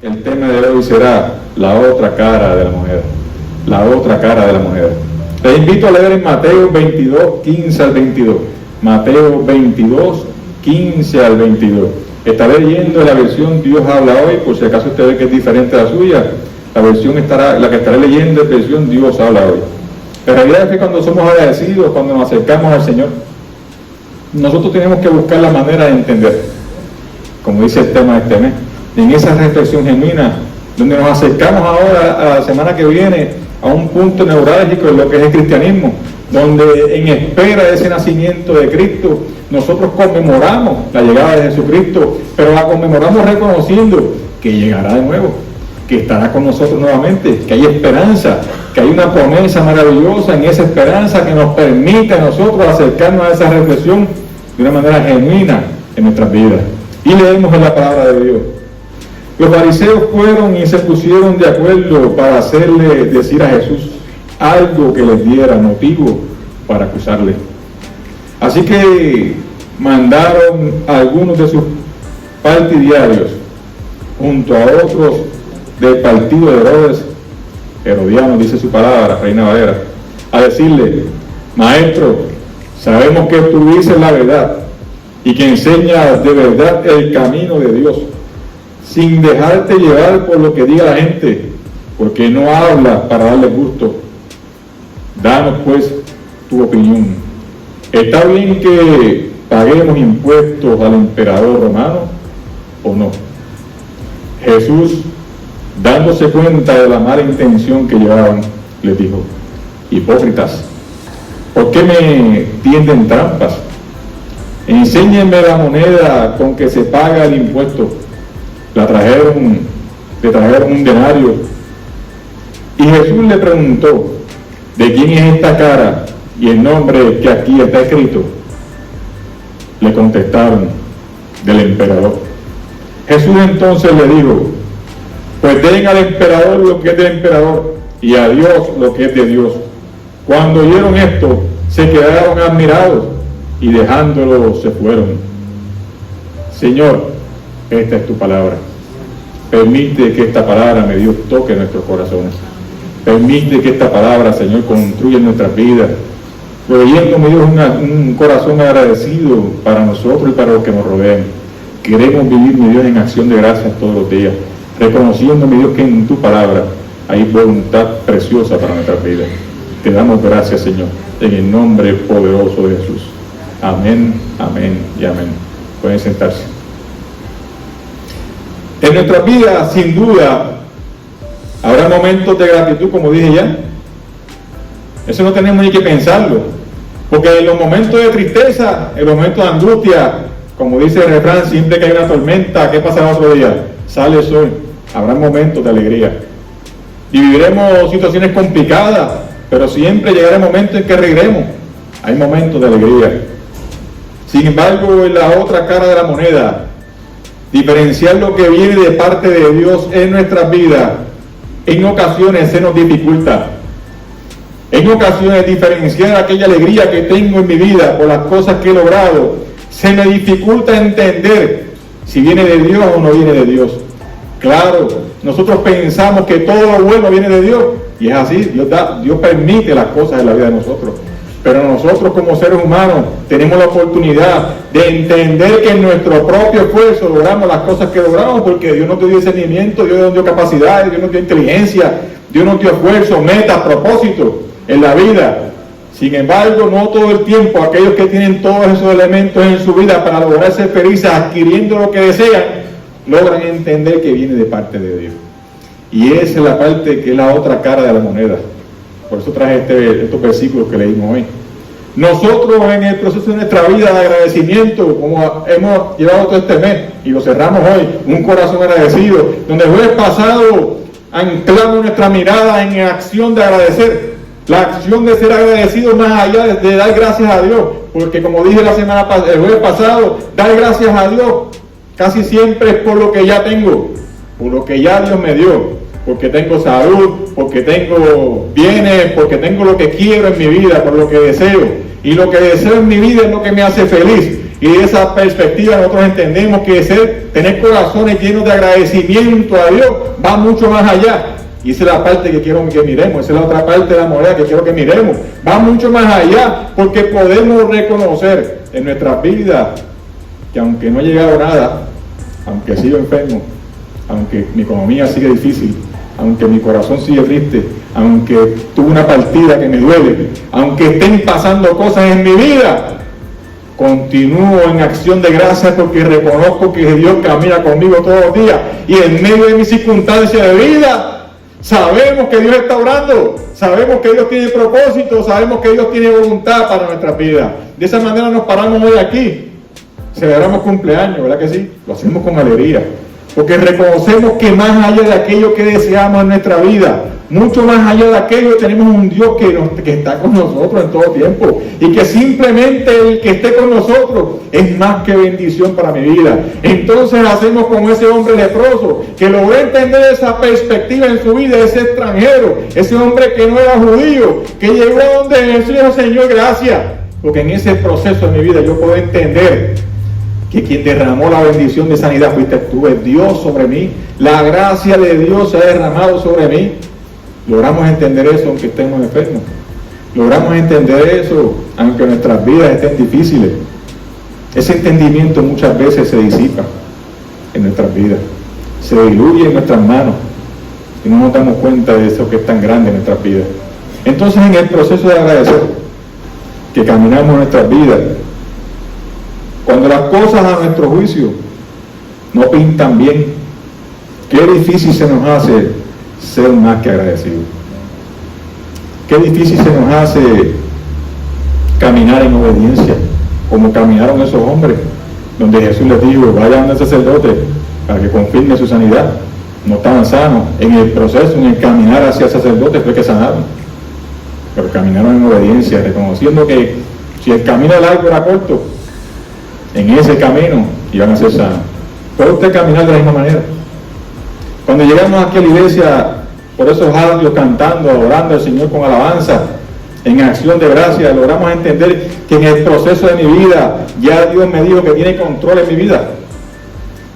El tema de hoy será la otra cara de la moneda. La otra cara de la moneda. Les invito a leer en Mateo 22, 15 al 22. Mateo 22, 15 al 22. Estaré leyendo la versión Dios habla hoy, por si acaso usted ve que es diferente a la suya. La que estaré leyendo es versión Dios habla hoy. La realidad es que cuando somos agradecidos, cuando nos acercamos al Señor, nosotros tenemos que buscar la manera de entender, como dice el tema de este mes, en esa reflexión genuina, donde nos acercamos ahora a la semana que viene a un punto neurálgico en lo que es el cristianismo, donde en espera de ese nacimiento de Cristo, nosotros conmemoramos la llegada de Jesucristo, pero la conmemoramos reconociendo que llegará de nuevo, que estará con nosotros nuevamente, que hay esperanza, que hay una promesa maravillosa en esa esperanza que nos permite a nosotros acercarnos a esa reflexión de una manera genuina en nuestras vidas. Y leemos en la palabra de Dios. Los fariseos fueron y se pusieron de acuerdo para hacerle decir a Jesús algo que les diera motivo para acusarle. Así que mandaron a algunos de sus partidarios junto a otros del partido de Herodes, Herodiano, dice su palabra, Reina Valera, a decirle: Maestro, sabemos que tú dices la verdad y que enseñas de verdad el camino de Dios, sin dejarte llevar por lo que diga la gente, porque no hablas para darle gusto. Danos pues tu opinión. ¿Está bien que paguemos impuestos al emperador romano o no? Jesús, dándose cuenta de la mala intención que llevaban, les dijo: hipócritas, ¿por qué me tienden trampas? Enséñenme la moneda con que se paga el impuesto. Le trajeron un denario. Y Jesús le preguntó: ¿de quién es esta cara y el nombre que aquí está escrito? Le contestaron: del emperador. Jesús entonces le dijo: pues den al emperador lo que es del emperador y a Dios lo que es de Dios. Cuando oyeron esto, se quedaron admirados y dejándolo se fueron. Señor, esta es tu palabra. Permite que esta palabra, mi Dios, toque nuestros corazones. Permite que esta palabra, Señor, construya nuestras vidas, proveyendo, mi Dios, un corazón agradecido para nosotros y para los que nos rodean. Queremos vivir, mi Dios, en acción de gracias todos los días, reconociendo, mi Dios, que en tu palabra hay voluntad preciosa para nuestras vidas. Te damos gracias, Señor, en el nombre poderoso de Jesús. Amén, amén y amén. Pueden sentarse. En nuestras vidas, sin duda, habrá momentos de gratitud, como dije ya. Eso no tenemos ni que pensarlo, porque en los momentos de tristeza, en los momentos de angustia, como dice el refrán, siempre que hay una tormenta, ¿qué pasará otro día? Sale el sol. Habrá momentos de alegría. Y viviremos situaciones complicadas, pero siempre llegará el momento en que reiremos. Hay momentos de alegría. Sin embargo, en la otra cara de la moneda, diferenciar lo que viene de parte de Dios en nuestras vidas, en ocasiones se nos dificulta. En ocasiones diferenciar aquella alegría que tengo en mi vida por las cosas que he logrado, se me dificulta entender si viene de Dios o no viene de Dios. Claro, nosotros pensamos que todo lo bueno viene de Dios, y es así, Dios permite las cosas en la vida de nosotros. Pero nosotros como seres humanos tenemos la oportunidad de entender que en nuestro propio esfuerzo logramos las cosas que logramos, porque Dios nos dio discernimiento, Dios nos dio capacidades, Dios nos dio inteligencia, Dios nos dio esfuerzo, metas, propósitos en la vida. Sin embargo, no todo el tiempo aquellos que tienen todos esos elementos en su vida para lograr ser felices adquiriendo lo que desean, logran entender que viene de parte de Dios. Y esa es la parte que es la otra cara de la moneda. Por eso traje estos versículos que leímos hoy. Nosotros en el proceso de nuestra vida de agradecimiento, como hemos llevado todo este mes, y lo cerramos hoy, un corazón agradecido, donde el jueves pasado anclamos nuestra mirada en acción de agradecer, la acción de ser agradecido más allá de dar gracias a Dios, porque como dije el jueves pasado, dar gracias a Dios casi siempre es por lo que ya tengo, por lo que ya Dios me dio, porque tengo salud, porque tengo bienes, porque tengo lo que quiero en mi vida, por lo que deseo. Y lo que deseo en mi vida es lo que me hace feliz. Y de esa perspectiva nosotros entendemos que tener corazones llenos de agradecimiento a Dios va mucho más allá. Y esa es la parte que quiero que miremos, esa es la otra parte de la moneda que quiero que miremos. Va mucho más allá, porque podemos reconocer en nuestras vidas que aunque no ha llegado nada, aunque sigo enfermo, aunque mi economía sigue difícil, aunque mi corazón sigue triste, aunque tuve una partida que me duele, aunque estén pasando cosas en mi vida, continúo en acción de gracias porque reconozco que Dios camina conmigo todos los días, y en medio de mis circunstancias de vida sabemos que Dios está obrando, sabemos que Dios tiene propósito, sabemos que Dios tiene voluntad para nuestras vidas. De esa manera nos paramos hoy aquí, celebramos cumpleaños, ¿verdad que sí? Lo hacemos con alegría, porque reconocemos que más allá de aquello que deseamos en nuestra vida, mucho más allá de aquello, tenemos un Dios que está con nosotros en todo tiempo, y que simplemente el que esté con nosotros es más que bendición para mi vida. Entonces hacemos como ese hombre leproso, que logró entender esa perspectiva en su vida, ese extranjero, ese hombre que no era judío, que llegó a donde Jesús dijo: Señor, gracias, porque en ese proceso de mi vida yo puedo entender que quien derramó la bendición de sanidad fuiste tú, es Dios sobre mí, la gracia de Dios se ha derramado sobre mí. Logramos entender eso aunque estemos enfermos, logramos entender eso aunque nuestras vidas estén difíciles. Ese entendimiento muchas veces se disipa en nuestras vidas, se diluye en nuestras manos y no nos damos cuenta de eso que es tan grande en nuestras vidas. Entonces, en el proceso de agradecer que caminamos en nuestras vidas, cuando las cosas a nuestro juicio no pintan bien, qué difícil se nos hace ser más que agradecidos. Qué difícil se nos hace caminar en obediencia, como caminaron esos hombres, donde Jesús les dijo: vayan al sacerdote para que confirme su sanidad. No estaban sanos. En el proceso, en el caminar hacia el sacerdote, fue que sanaron, pero caminaron en obediencia, reconociendo que si el camino largo era corto, en ese camino iban a ser sanos. ¿Puede usted caminar de la misma manera? Cuando llegamos aquí a la iglesia, por esos audios, cantando, adorando al Señor con alabanza, en acción de gracia, logramos entender que en el proceso de mi vida, ya Dios me dijo que tiene control en mi vida.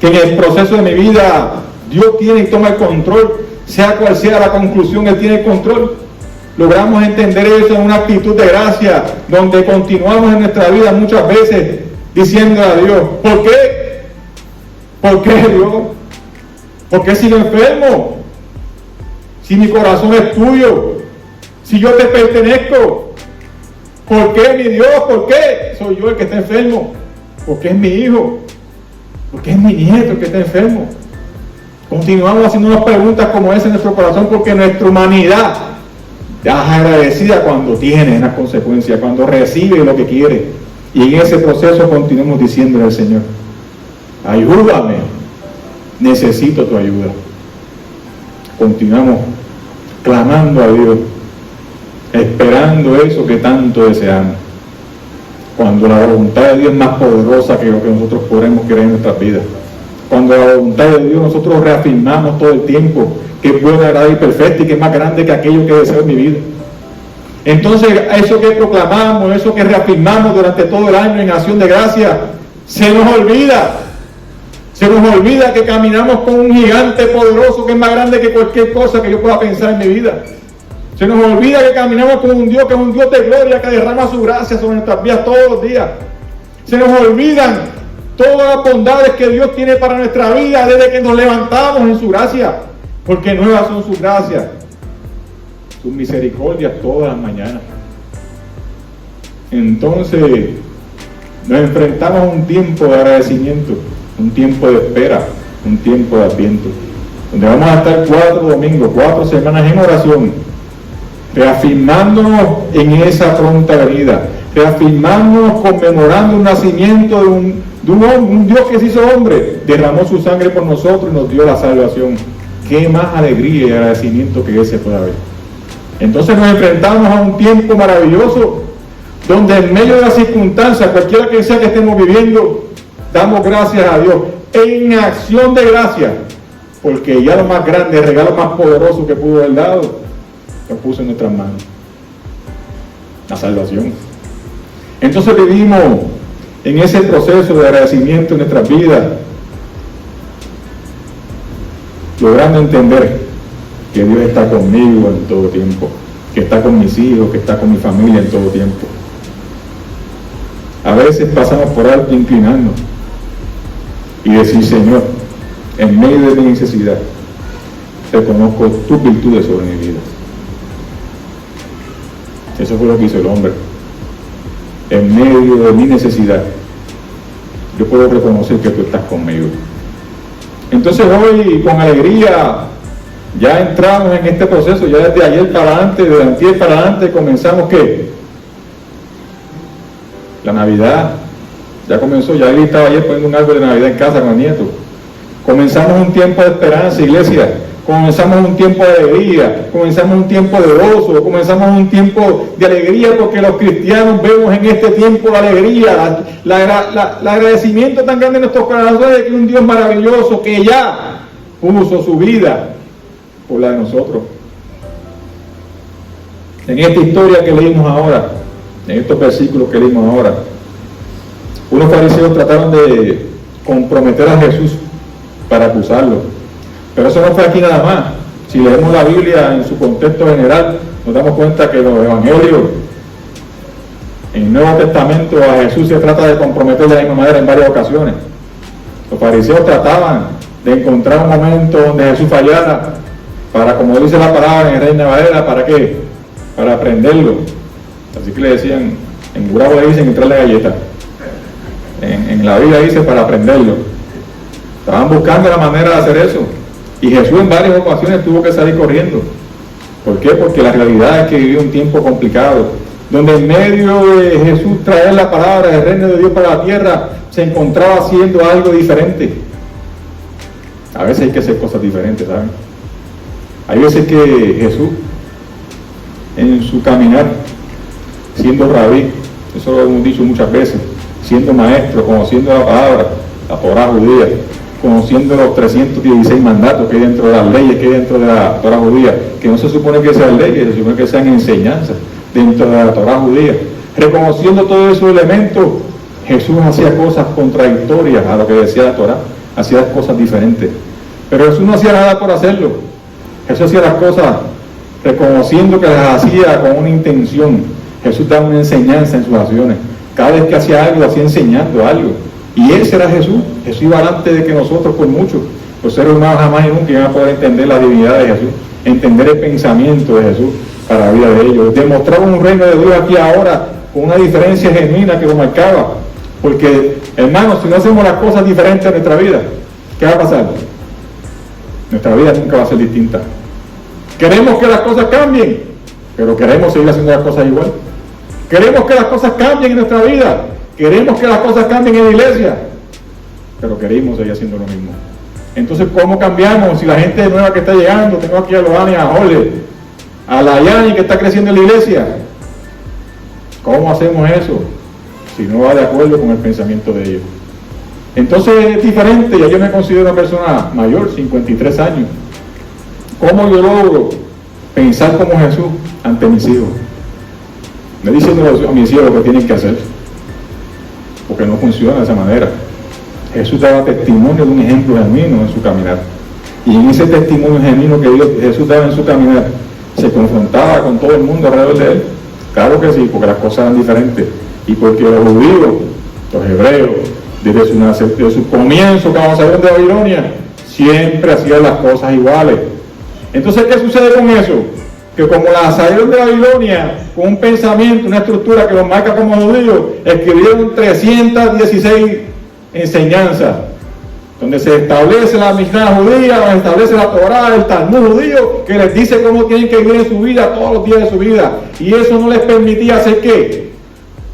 Que en el proceso de mi vida, Dios tiene y toma el control, sea cual sea la conclusión, Él tiene el control. Logramos entender eso en una actitud de gracia, donde continuamos en nuestra vida muchas veces diciendo a Dios: ¿por qué? ¿Por qué, Dios? ¿Por qué sigo enfermo? Si mi corazón es tuyo, si yo te pertenezco, ¿por qué, mi Dios? ¿Por qué soy yo el que está enfermo? ¿Por qué es mi hijo? ¿Por qué es mi nieto el que está enfermo? Continuamos haciéndonos preguntas como esa en nuestro corazón, porque nuestra humanidad ya es agradecida cuando tiene las consecuencias, cuando recibe lo que quiere. Y en ese proceso continuamos diciéndole al Señor: ayúdame, necesito tu ayuda. Continuamos clamando a Dios, esperando eso que tanto deseamos, cuando la voluntad de Dios es más poderosa que lo que nosotros podemos creer en nuestras vidas. Cuando la voluntad de Dios nosotros reafirmamos todo el tiempo que es buena, agradable y perfecta, y que es más grande que aquello que deseo en mi vida. Entonces, eso que proclamamos, eso que reafirmamos durante todo el año en acción de gracia, se nos olvida. Se nos olvida que caminamos con un gigante poderoso que es más grande que cualquier cosa que yo pueda pensar en mi vida. Se nos olvida que caminamos con un Dios que es un Dios de gloria, que derrama su gracia sobre nuestras vidas todos los días. Se nos olvidan todas las bondades que Dios tiene para nuestra vida desde que nos levantamos en su gracia, porque nuevas son sus gracias, sus misericordias todas las mañanas. Entonces nos enfrentamos a un tiempo de agradecimiento, un tiempo de espera, un tiempo de adviento, donde vamos a estar 4 domingos, 4 semanas en oración, reafirmándonos en esa pronta venida, reafirmándonos, conmemorando un nacimiento de un Dios que se hizo hombre, derramó su sangre por nosotros y nos dio la salvación. Qué más alegría y agradecimiento que ese puede haber. Entonces nos enfrentamos a un tiempo maravilloso, donde en medio de las circunstancias, cualquiera que sea que estemos viviendo, damos gracias a Dios en acción de gracia, porque ya lo más grande, el regalo más poderoso que pudo haber dado, lo puso en nuestras manos: la salvación. Entonces vivimos en ese proceso de agradecimiento en nuestras vidas, logrando entender que Dios está conmigo en todo tiempo, que está con mis hijos, que está con mi familia en todo tiempo. A veces pasamos por alto inclinarnos y decir: Señor, en medio de mi necesidad, reconozco tus virtudes sobre mi vida. Eso fue lo que hizo el hombre. En medio de mi necesidad, yo puedo reconocer que tú estás conmigo. Entonces hoy, con alegría, ya entramos en este proceso. Ya desde ayer para adelante, de antier para adelante, comenzamos ¿qué? La Navidad. Ya comenzó. Ya él estaba ayer poniendo un árbol de Navidad en casa con el nieto. Comenzamos un tiempo de esperanza, iglesia. Comenzamos un tiempo de alegría, comenzamos un tiempo de gozo, comenzamos un tiempo de alegría, porque los cristianos vemos en este tiempo la alegría, el agradecimiento tan grande en nuestros corazones de que un Dios maravilloso que ya puso su vida por la de nosotros. En esta historia que leímos ahora, en estos versículos que leímos ahora, unos fariseos trataron de comprometer a Jesús para acusarlo. Pero eso no fue aquí nada más. Si leemos la Biblia en su contexto general, nos damos cuenta que los evangelios, en el Nuevo Testamento, a Jesús se trata de comprometer de la misma manera en varias ocasiones. Los fariseos trataban de encontrar un momento donde Jesús fallara, para, como dice la palabra en el Reina Valera, ¿para qué? Para prenderlo. Así que le decían, en Gurabo le dicen entrarle galleta. En la Biblia dice para prenderlo. Estaban buscando la manera de hacer eso. Y Jesús en varias ocasiones tuvo que salir corriendo. ¿Por qué? Porque la realidad es que vivía un tiempo complicado, donde en medio de Jesús traer la palabra del reino de Dios para la tierra, se encontraba haciendo algo diferente. A veces hay que hacer cosas diferentes, ¿saben? Hay veces que Jesús, en su caminar, siendo rabí, eso lo hemos dicho muchas veces, siendo maestro, conociendo la palabra, la Torá judía, conociendo los 316 mandatos que hay dentro de las leyes, que hay dentro de la Torá judía, que no se supone que sean leyes, se supone que sean enseñanzas dentro de la Torá judía. Reconociendo todos esos elementos, Jesús hacía cosas contradictorias a lo que decía la Torá, hacía cosas diferentes. Pero Jesús no hacía nada por hacerlo. Jesús hacía las cosas reconociendo que las hacía con una intención. Jesús daba una enseñanza en sus acciones. Cada vez que hacía algo, hacía enseñando algo. Y ese era Jesús. Jesús iba delante de que nosotros, por mucho, los seres humanos jamás y nunca iban a poder entender la divinidad de Jesús, entender el pensamiento de Jesús para la vida de ellos. Demostraba un reino de Dios aquí ahora con una diferencia genuina que lo marcaba. Porque, hermanos, si no hacemos las cosas diferentes en nuestra vida, ¿qué va a pasar? Nuestra vida nunca va a ser distinta. Queremos que las cosas cambien, pero queremos seguir haciendo las cosas igual. Queremos que las cosas cambien en nuestra vida. Queremos que las cosas cambien en la iglesia, pero queremos seguir haciendo lo mismo. Entonces, ¿cómo cambiamos? Si la gente nueva que está llegando, tengo aquí a Loani, a Jorge, a la Yani que está creciendo en la iglesia, ¿cómo hacemos eso? Si no va de acuerdo con el pensamiento de ellos. Entonces es diferente. Ya yo me considero una persona mayor, 53 años. ¿Cómo yo logro pensar como Jesús ante mis hijos? Me dicen a mis hijos lo que tienen que hacer, porque no funciona de esa manera. Jesús daba testimonio de un ejemplo genuino en su caminar, y en ese testimonio genuino que Jesús daba en su caminar, se confrontaba con todo el mundo alrededor de él. Claro que sí, porque las cosas eran diferentes, y porque los judíos, los hebreos, desde su comienzo, cuando salieron de Babilonia, siempre hacían las cosas iguales. Entonces, ¿qué sucede con eso? Que como la salieron de Babilonia con un pensamiento, una estructura que los marca como judíos, escribieron 316 enseñanzas, donde se establece la Mishnah judía, donde se establece la Torá, el Talmud judío, que les dice cómo tienen que vivir en su vida todos los días de su vida. Y eso no les permitía hacer ¿qué?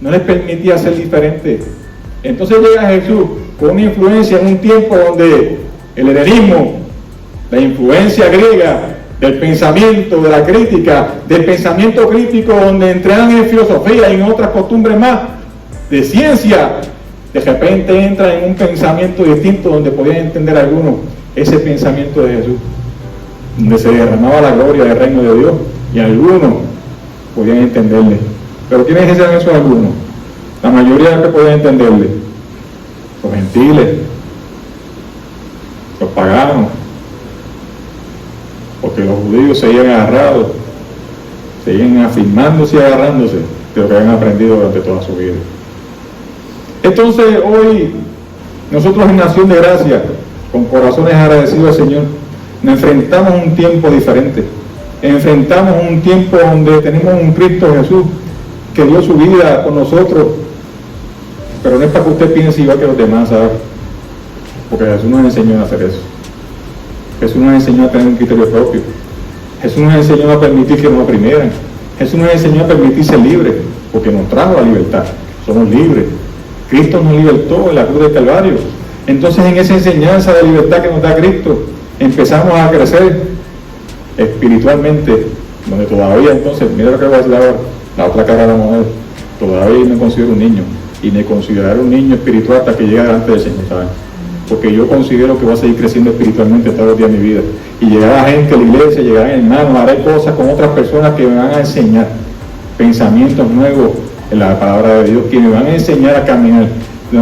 No les permitía ser diferentes. Entonces llega Jesús con una influencia en un tiempo donde el helenismo, la influencia griega, del pensamiento, de la crítica, del pensamiento crítico, donde entrenan en filosofía y en otras costumbres más, de ciencia, de repente entran en un pensamiento distinto, donde podían entender algunos ese pensamiento de Jesús, donde se derramaba la gloria del reino de Dios, y algunos podían entenderle. Pero ¿quiénes eran esos algunos? La mayoría que podían entenderle, los gentiles, los paganos, porque los judíos seguían agarrados, seguían afirmándose y agarrándose de lo que habían aprendido durante toda su vida. Entonces hoy nosotros en Nación de Gracia, con corazones agradecidos al Señor, nos enfrentamos a un tiempo diferente. Enfrentamos un tiempo donde tenemos un Cristo Jesús que dio su vida por nosotros, pero no es para que usted piense igual que los demás, ¿sabes? Porque Jesús nos enseñó a hacer eso. Jesús nos enseñó a tener un criterio propio. Jesús nos enseñó a permitir que nos oprimieran. Jesús nos enseñó a permitirse libres, porque nos trajo la libertad. Somos libres. Cristo nos libertó en la cruz del Calvario. Entonces, en esa enseñanza de libertad que nos da Cristo, empezamos a crecer espiritualmente, donde todavía, entonces, mira lo que voy a decir ahora, la otra cara de la moneda, todavía me considero un niño, y me consideraré un niño espiritual hasta que llegue delante del Señor, ¿saben? Porque yo considero que voy a seguir creciendo espiritualmente todos los días de mi vida, y llegará gente a la iglesia, llegarán hermanos, haré cosas con otras personas que me van a enseñar pensamientos nuevos en la palabra de Dios, que me van a enseñar a caminar de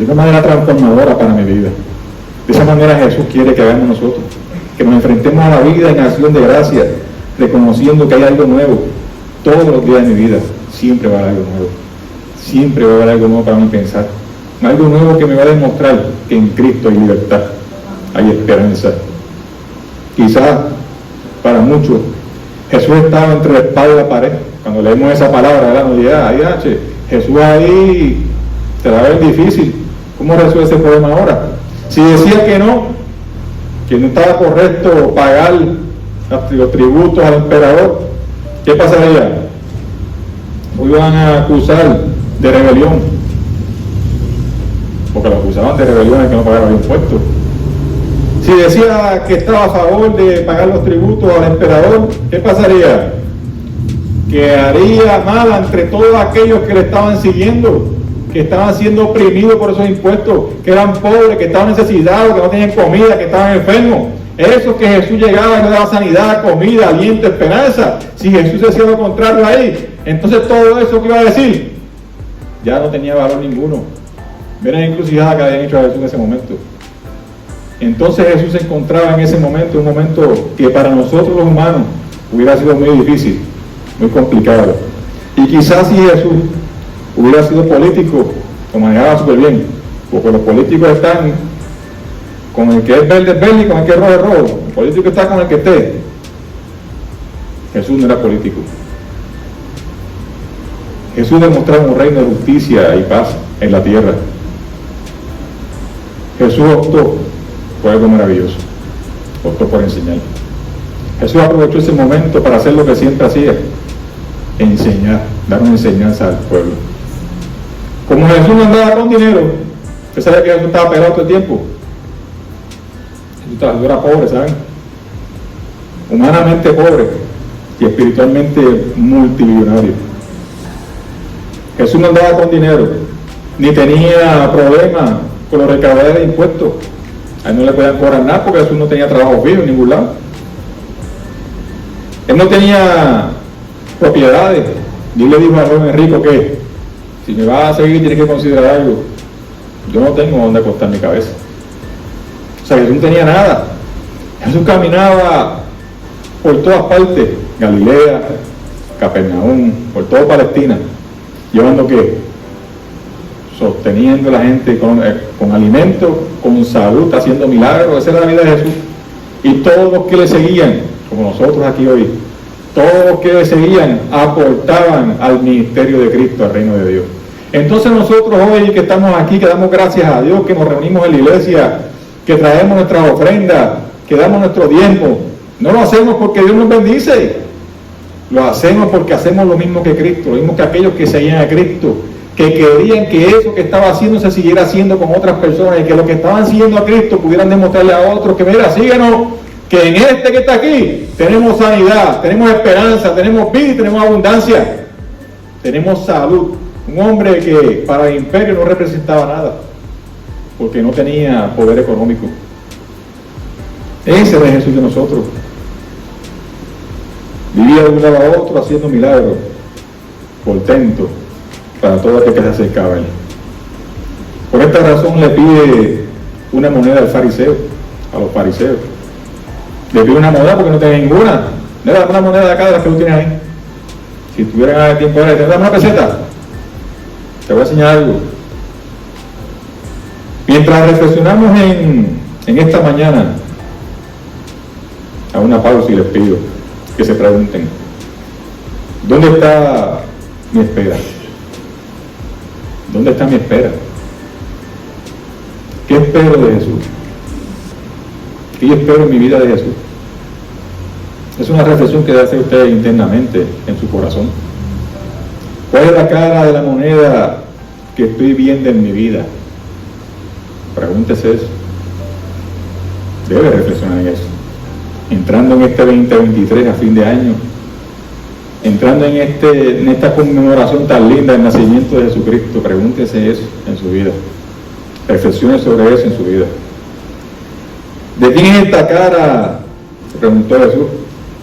una manera transformadora para mi vida. De esa manera Jesús quiere que hagamos nosotros, que nos enfrentemos a la vida en acción de gracia, reconociendo que hay algo nuevo. Todos los días de mi vida siempre va a haber algo nuevo, siempre va a haber algo nuevo para mí pensar, algo nuevo que me va a demostrar que en Cristo hay libertad, hay esperanza. Quizás para muchos Jesús estaba entre la espada y la pared. Cuando leemos esa palabra, ¿verdad? Nos diga, Jesús ahí te la va a ver difícil. ¿Cómo resuelve ese problema ahora? Si decía que no estaba correcto pagar los tributos al emperador, ¿qué pasaría? Lo iban a acusar de rebelión, porque lo acusaban de rebelión de que no pagara los impuestos. Si decía que estaba a favor de pagar los tributos al emperador, ¿qué pasaría? Que haría mal entre todos aquellos que le estaban siguiendo, que estaban siendo oprimidos por esos impuestos, que eran pobres, que estaban necesitados, que no tenían comida, que estaban enfermos. Eso que Jesús llegaba y le daba sanidad, comida, aliento, esperanza. Si Jesús decía lo contrario ahí, entonces todo eso que iba a decir ya no tenía valor ninguno. Miren la encrucijada que habían hecho a Jesús en ese momento. Entonces Jesús se encontraba en ese momento, un momento que para nosotros los humanos hubiera sido muy difícil, muy complicado. Y quizás si Jesús hubiera sido político, lo manejaba súper bien, porque los políticos están con el que es verde y con el que es rojo. El político está con el que esté. Jesús no era político. Jesús demostraba un reino de justicia y paz en la tierra. Jesús optó por algo maravilloso, optó por enseñar. Jesús aprovechó ese momento para hacer lo que siempre hacía, enseñar, dar una enseñanza al pueblo. Como Jesús no andaba con dinero, usted sabe que Jesús estaba pelado todo el tiempo. Jesús era pobre, ¿saben? Humanamente pobre y espiritualmente multimillonario. Jesús no andaba con dinero, ni tenía problemas con los recaudadores de impuestos. A él no le podían cobrar nada porque Jesús no tenía trabajo fijo en ningún lado. Él no tenía propiedades. Dios le dijo a joven rico que si me vas a seguir tienes que considerar algo. Yo no tengo dónde acostar mi cabeza. O sea, Jesús no tenía nada. Jesús caminaba por todas partes, Galilea, Capernaum, por toda Palestina, llevando ¿qué? Sosteniendo a la gente con alimentos, con salud, haciendo milagros. Esa era la vida de Jesús. Y todos los que le seguían, como nosotros aquí hoy, todos los que le seguían aportaban al ministerio de Cristo, al reino de Dios. Entonces nosotros hoy que estamos aquí, que damos gracias a Dios, que nos reunimos en la iglesia, que traemos nuestras ofrendas, que damos nuestro diezmo, no lo hacemos porque Dios nos bendice, lo hacemos porque hacemos lo mismo que Cristo, lo mismo que aquellos que seguían a Cristo, que querían que eso que estaba haciendo se siguiera haciendo con otras personas y que los que estaban siguiendo a Cristo pudieran demostrarle a otros que mira, síguenos, que en este que está aquí tenemos sanidad, tenemos esperanza, tenemos vida y tenemos abundancia, tenemos salud. Un hombre que para el imperio no representaba nada porque no tenía poder económico. Ese era Jesús de nosotros. Vivía de un lado a otro haciendo milagros, portentos, para todo aquel que se acercaba a él. Por esta razón le pide una moneda al fariseo, a los fariseos. Le pide una moneda porque no tiene ninguna. Dame una moneda de acá de las que tú tienes ahí. Si tuvieran tiempo ahora, ¿te dame una peseta? Te voy a enseñar algo. Mientras reflexionamos en esta mañana, a una pausa y les pido que se pregunten, ¿dónde está mi espera? ¿Dónde está mi espera? ¿Qué espero de Jesús? ¿Qué espero en mi vida de Jesús? Es una reflexión que debe hacer usted internamente en su corazón. ¿Cuál es la cara de la moneda que estoy viendo en mi vida? Pregúntese eso. Debe reflexionar en eso. Entrando en este 2023 a fin de año, entrando en esta conmemoración tan linda del nacimiento de Jesucristo, pregúntese eso en su vida. Reflexione sobre eso en su vida. ¿De quién es esta cara?, se preguntó Jesús.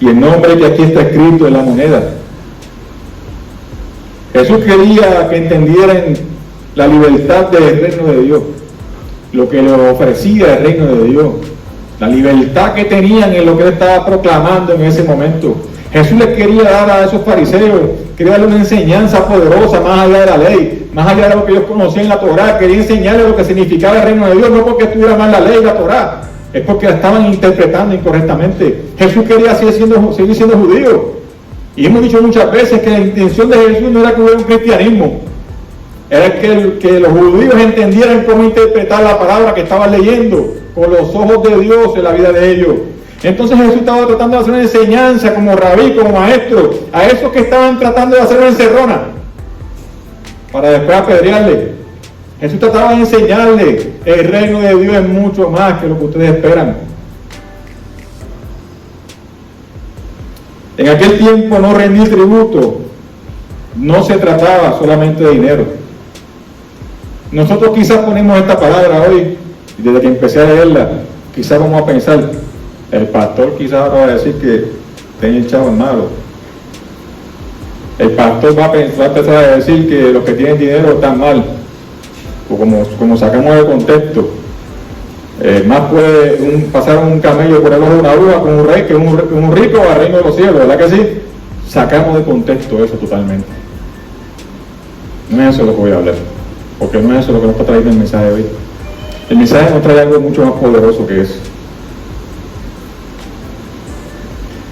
Y el nombre que aquí está escrito en la moneda. Jesús quería que entendieran la libertad del reino de Dios, lo que le ofrecía el reino de Dios, la libertad que tenían en lo que él estaba proclamando en ese momento. Jesús les quería dar a esos fariseos, quería darle una enseñanza poderosa más allá de la ley, más allá de lo que ellos conocían en la Torá. Quería enseñarles lo que significaba el reino de Dios, no porque estuviera mal la ley y la Torá, es porque la estaban interpretando incorrectamente. Jesús quería seguir siendo judío. Y hemos dicho muchas veces que la intención de Jesús no era que hubiera un cristianismo, era que los judíos entendieran cómo interpretar la palabra que estaban leyendo con los ojos de Dios en la vida de ellos. Entonces Jesús estaba tratando de hacer una enseñanza como rabí, como maestro, a esos que estaban tratando de hacer una encerrona para después apedrearle. Jesús trataba de enseñarle: el reino de Dios es mucho más que lo que ustedes esperan. En aquel tiempo no rendir tributo no se trataba solamente de dinero. Nosotros quizás ponemos esta palabra hoy, y desde que empecé a leerla, quizás vamos a pensar, el pastor quizás ahora va a decir que tiene el chavo en malo. El pastor va a empezar a decir que los que tienen dinero están mal, o como sacamos de contexto. Más puede pasar un camello por el ojo de una aguja con un rey que un rico al reino de los cielos, ¿verdad que sí? Sacamos de contexto eso totalmente. No es eso lo que voy a hablar, porque no es eso lo que nos está trayendo el mensaje de hoy. El mensaje nos trae algo mucho más poderoso que eso.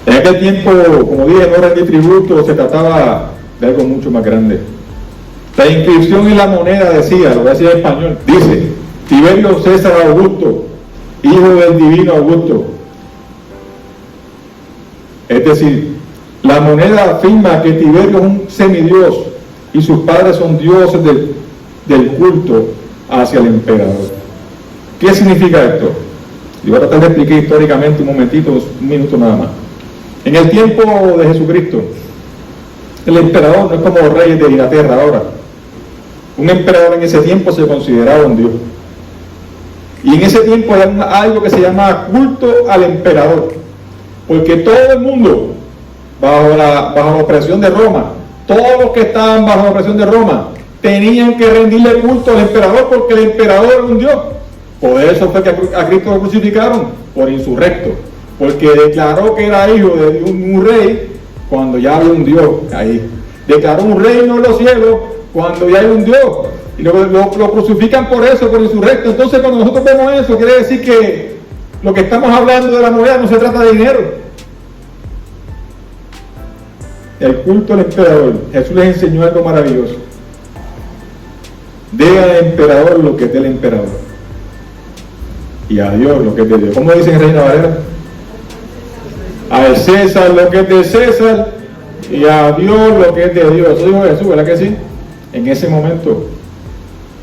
En aquel tiempo, como dije, no rendir tributo, se trataba de algo mucho más grande. La inscripción en la moneda decía, lo voy a decir en español, dice: Tiberio César Augusto, hijo del divino Augusto. Es decir, la moneda afirma que Tiberio es un semidios y sus padres son dioses del culto hacia el emperador. ¿Qué significa esto? Yo voy a tratar de explicar históricamente un momentito, un minuto nada más. En el tiempo de Jesucristo, el emperador no es como los reyes de Inglaterra ahora. Un emperador en ese tiempo se consideraba un dios. Y en ese tiempo había algo que se llamaba culto al emperador, porque todo el mundo, bajo la opresión de Roma, todos los que estaban bajo la opresión de Roma, tenían que rendirle culto al emperador, porque el emperador era un dios. Por eso fue que a Cristo lo crucificaron, por insurrecto, porque declaró que era hijo de un rey cuando ya había un Dios ahí. Declaró un reino en los cielos cuando ya hay un Dios. Y lo crucifican por eso, por insurrecto. Entonces, cuando nosotros vemos eso, quiere decir que lo que estamos hablando de la moneda no se trata de dinero. El culto al emperador. Jesús les enseñó algo maravilloso. Dé al emperador lo que es del emperador, y a Dios lo que es de Dios. ¿Cómo dice en Reina Valera? Al César lo que es de César, y a Dios lo que es de Dios. Eso dijo Jesús, ¿verdad que sí? En ese momento.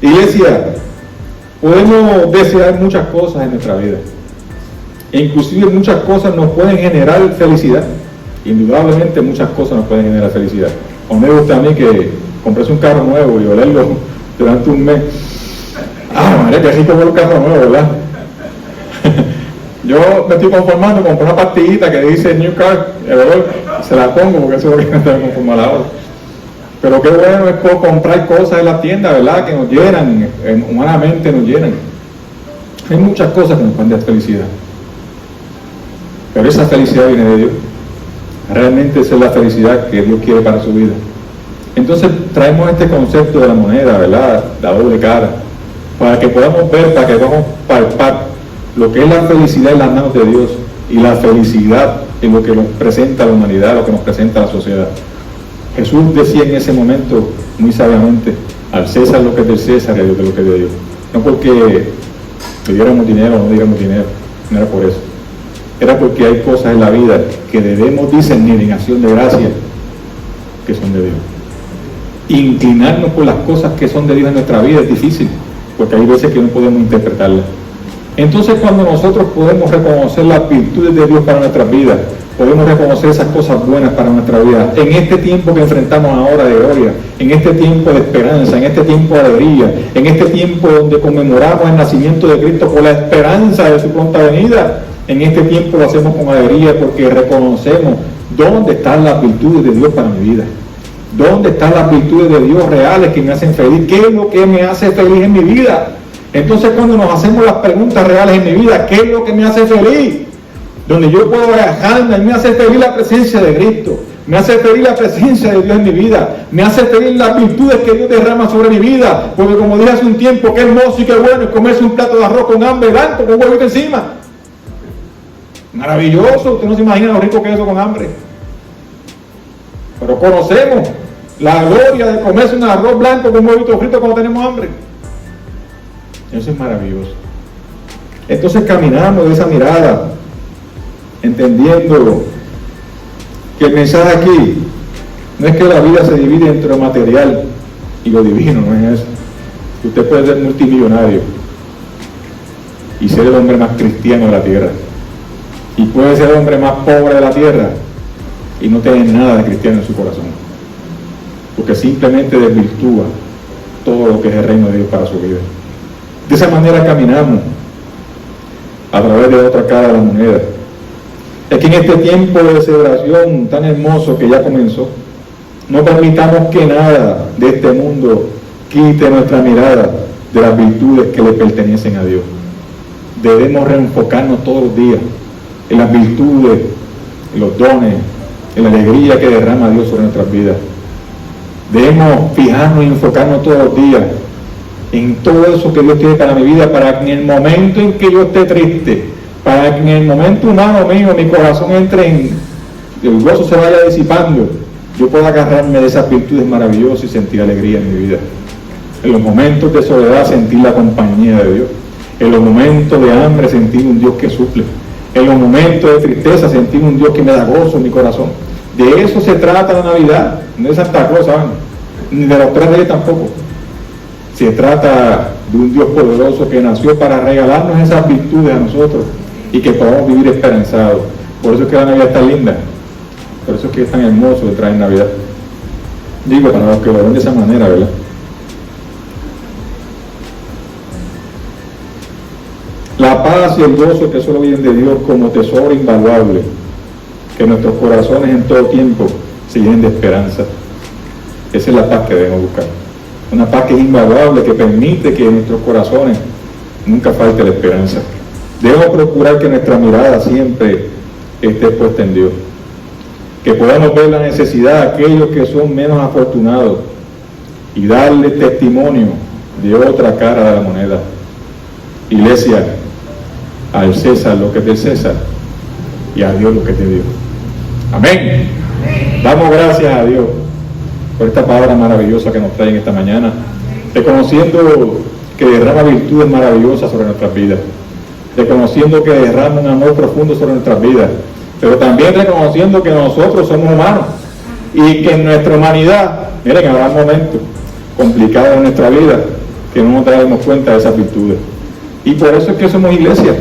Iglesia, podemos desear muchas cosas en nuestra vida, e inclusive muchas cosas nos pueden generar felicidad. Indudablemente muchas cosas nos pueden generar felicidad. O me gusta a mí que comprarse un carro nuevo y olerlo durante un mes. Madre, que rico ver un carro nuevo, ¿verdad? Yo me estoy conformando con una pastillita que dice New Car, se la pongo porque eso es lo que me está conformando ahora. Pero qué bueno es por comprar cosas en la tienda, ¿verdad? Que nos llenan, humanamente nos llenan. Hay muchas cosas que nos pueden dar felicidad. Pero esa felicidad viene de Dios. Realmente esa es la felicidad que Dios quiere para su vida. Entonces traemos este concepto de la moneda, ¿verdad? La doble cara, para que podamos ver, para que podamos palpar lo que es la felicidad en las manos de Dios y la felicidad en lo que nos presenta la humanidad, lo que nos presenta la sociedad. Jesús decía en ese momento, muy sabiamente, al César lo que es del César y a Dios lo que es de Dios. No porque le diéramos dinero o no diéramos dinero, no era por eso. Era porque hay cosas en la vida que debemos discernir en acción de gracia que son de Dios. Inclinarnos por las cosas que son de Dios en nuestra vida es difícil, porque hay veces que no podemos interpretarlas. Entonces, cuando nosotros podemos reconocer las virtudes de Dios para nuestras vidas, podemos reconocer esas cosas buenas para nuestra vida, en este tiempo que enfrentamos ahora de gloria, en este tiempo de esperanza, en este tiempo de alegría, en este tiempo donde conmemoramos el nacimiento de Cristo por la esperanza de su pronta venida, en este tiempo lo hacemos con alegría porque reconocemos dónde están las virtudes de Dios para mi vida. ¿Dónde están las virtudes de Dios reales que me hacen feliz? ¿Qué es lo que me hace feliz en mi vida? Entonces, cuando nos hacemos las preguntas reales en mi vida, ¿qué es lo que me hace feliz? Donde yo puedo viajarme, me hace feliz la presencia de Cristo, me hace feliz la presencia de Dios en mi vida, me hace feliz las virtudes que Dios derrama sobre mi vida, porque como dije hace un tiempo, qué hermoso y qué bueno es comerse un plato de arroz con hambre blanco, con huevito encima. Maravilloso, usted no se imagina lo rico que es eso con hambre. Pero conocemos la gloria de comerse un arroz blanco con huevito frito cuando tenemos hambre. Eso es maravilloso. Entonces caminamos de esa mirada, entendiendo que el mensaje aquí no es que la vida se divide entre lo material y lo divino, no es eso. Usted puede ser multimillonario y ser el hombre más cristiano de la tierra, y puede ser el hombre más pobre de la tierra y no tener nada de cristiano en su corazón, porque simplemente desvirtúa todo lo que es el reino de Dios para su vida. De esa manera caminamos a través de otra cara de la moneda. Es que en este tiempo de celebración tan hermoso que ya comenzó, no permitamos que nada de este mundo quite nuestra mirada de las virtudes que le pertenecen a Dios. Debemos reenfocarnos todos los días en las virtudes, en los dones, en la alegría que derrama Dios sobre nuestras vidas. Debemos fijarnos y enfocarnos todos los días en todo eso que Dios tiene para mi vida, para que en el momento en que yo esté triste, para que en el momento humano mío, mi corazón entre en, el gozo se vaya disipando, yo pueda agarrarme de esas virtudes maravillosas y sentir alegría en mi vida. En los momentos de soledad sentir la compañía de Dios. En los momentos de hambre sentir un Dios que suple. En los momentos de tristeza sentir un Dios que me da gozo en mi corazón. De eso se trata la Navidad, no de Santa Claus, ¿saben? Ni de los 3 Reyes tampoco. Se trata de un Dios poderoso que nació para regalarnos esas virtudes a nosotros y que podamos vivir esperanzados. Por eso es que la Navidad está linda, por eso es que es tan hermoso de traer Navidad. Digo, para los que lo ven de esa manera, ¿verdad? La paz y el gozo que solo vienen de Dios como tesoro invaluable, que nuestros corazones en todo tiempo se llenen de esperanza. Esa es la paz que debemos buscar. Una paz que es invaluable, que permite que en nuestros corazones nunca falte la esperanza. Debemos procurar que nuestra mirada siempre esté puesta en Dios. Que podamos ver la necesidad de aquellos que son menos afortunados y darle testimonio de otra cara de la moneda. Iglesia, al César lo que es del César y a Dios lo que es de Dios. Amén. Damos gracias a Dios por esta palabra maravillosa que nos trae en esta mañana, reconociendo que derrama virtudes maravillosas sobre nuestras vidas, reconociendo que derrama un amor profundo sobre nuestras vidas, pero también reconociendo que nosotros somos humanos y que en nuestra humanidad, miren, habrá momentos complicados en nuestra vida que no nos daremos cuenta de esas virtudes. Y por eso es que somos iglesia,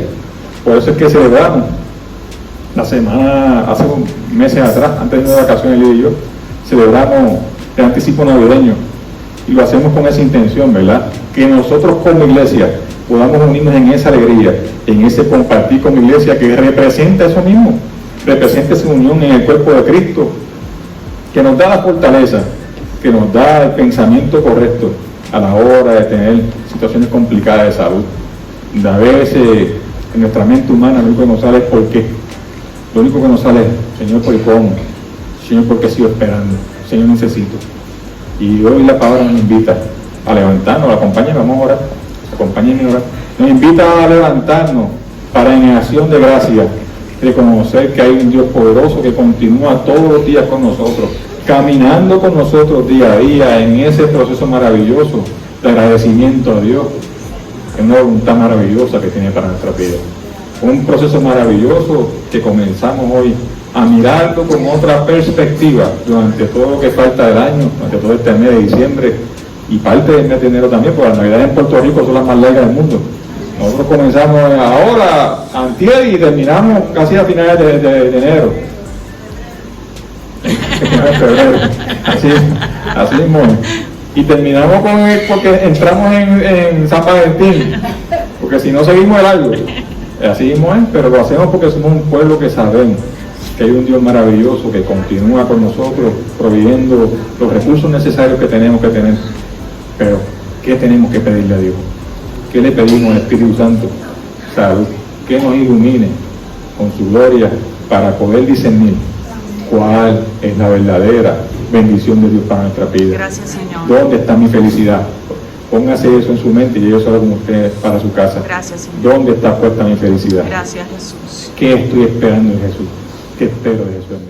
por eso es que celebramos. La semana, hace meses atrás, antes de las vacaciones, Lidia y yo, celebramos el anticipo navideño y lo hacemos con esa intención, ¿verdad? Que nosotros como iglesia podamos unirnos en esa alegría, en ese compartir como iglesia que representa eso mismo, representa esa unión en el cuerpo de Cristo, que nos da la fortaleza que nos da el pensamiento correcto a la hora de tener situaciones complicadas de salud. A veces en nuestra mente humana lo único que nos sale es ¿por qué? Lo único que nos sale es, Señor, ¿por cómo? Señor, ¿por qué sigo esperando? Señor, necesito. Y hoy la palabra nos invita a levantarnos, acompáñenme, vamos a orar, acompáñenme a orar. Nos invita a levantarnos para en acción de gracia, reconocer que hay un Dios poderoso que continúa todos los días con nosotros, caminando con nosotros día a día en ese proceso maravilloso de agradecimiento a Dios, en una voluntad maravillosa que tiene para nuestra vida. Un proceso maravilloso que comenzamos hoy a mirarlo con otra perspectiva durante todo lo que falta del año, durante todo este mes de diciembre y parte del mes de enero también, porque las navidades en Puerto Rico son las más largas del mundo. Nosotros comenzamos ahora, antier, y terminamos casi a finales de enero. Febrero. Así mismo. Y terminamos con él porque entramos en San Valentín, porque si no seguimos el árbol. Así mismo es, pero lo hacemos porque somos un pueblo que sabemos que hay un Dios maravilloso que continúa con nosotros, proveyendo los recursos necesarios que tenemos que tener. Pero, ¿qué tenemos que pedirle a Dios? ¿Qué le pedimos al Espíritu Santo? Salud, que nos ilumine con su gloria para poder discernir cuál es la verdadera bendición de Dios para nuestra vida. Gracias, Señor. ¿Dónde está mi felicidad? Póngase eso en su mente y yo salgo con ustedes para su casa. Gracias, Señor. ¿Dónde está puesta mi felicidad? Gracias, Jesús. ¿Qué estoy esperando en Jesús? ¿Qué espero de Jesús en mí?